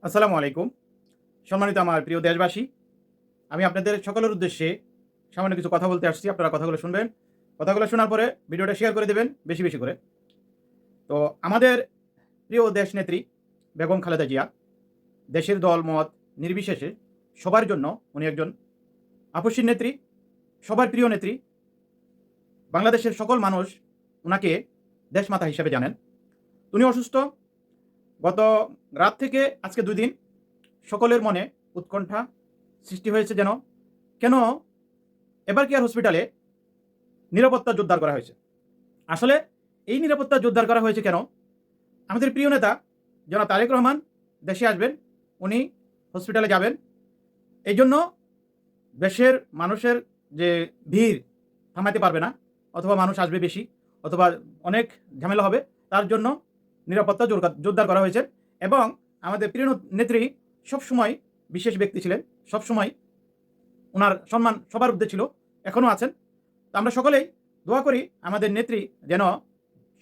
আসসালামু আলাইকুম। সম্মানিত আমার প্রিয় দেশবাসী, আমি আপনাদের সকলের উদ্দেশ্যে সামান্য কিছু কথা বলতে আসছি। আপনারা কথাগুলো শুনবেন। কথাগুলো শোনার পরে ভিডিওটা শেয়ার করে দেবেন বেশি, বেশি করে। তো আমাদের প্রিয় দেশনেত্রী বেগম খালেদা জিয়া দেশের দল মত নির্বিশেষে সবার জন্য উনি একজন আপসীর নেত্রী, সবার প্রিয় নেত্রী। বাংলাদেশের সকল মানুষ উনাকে দেশমাতা হিসেবে জানেন। উনি অসুস্থ। গত রাত থেকে আজকে ২ দিন সকলের মনে উৎকণ্ঠা সৃষ্টি হয়েছে যেন কেন এবার কেয়ার হসপিটালে নিরাপত্তা জোরদার করা হয়েছে। আসলে এই নিরাপত্তা জোরদার করা হয়েছে কেন? আমাদের প্রিয় নেতা জনাব তারেক রহমান দেশে আসবেন, উনি হসপিটালে যাবেন। এই জন্য দেশের মানুষের যে ভিড় থামাতে পারবে না, অথবা মানুষ আসবে বেশি, অথবা অনেক ঝামেলা হবে, তার জন্য নিরাপত্তা জোরদার করা হয়েছে। এবং আমাদের প্রিয় নেত্রী সবসময় বিশেষ ব্যক্তি ছিলেন, সবসময় ওনার সম্মান সবার ঊর্ধ্বে ছিল, এখনও আছেন। তো আমরা সকলেই দোয়া করি আমাদের নেত্রী যেন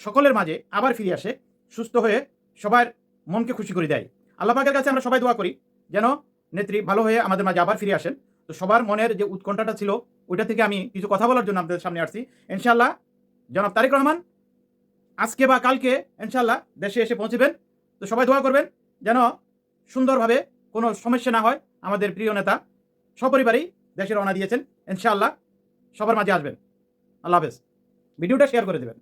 সকলের মাঝে আবার ফিরে আসে, সুস্থ হয়ে সবার মনকে খুশি করে দেয়। আল্লাহ পাকের কাছে আমরা সবাই দোয়া করি যেন নেত্রী ভালো হয়ে আমাদের মাঝে আবার ফিরে আসেন। তো সবার মনের যে উৎকণ্ঠাটা ছিল ওইটা থেকে আমি কিছু কথা বলার জন্য আপনাদের সামনে আসছি। ইনশাআল্লাহ জনাব তারেক রহমান আজকে বা কালকে ইনশাআল্লাহ দেশে এসে পৌঁছবেন। তো সবাই দোয়া করবেন যেন সুন্দরভাবে কোনো সমস্যা না হয়। আমাদের প্রিয় নেতা সপরিবারেই দেশে রওনা দিয়েছেন, ইনশাআল্লাহ সবার মাঝে আসবেন। আল্লাহ হাফেজ। ভিডিওটা শেয়ার করে দেবেন।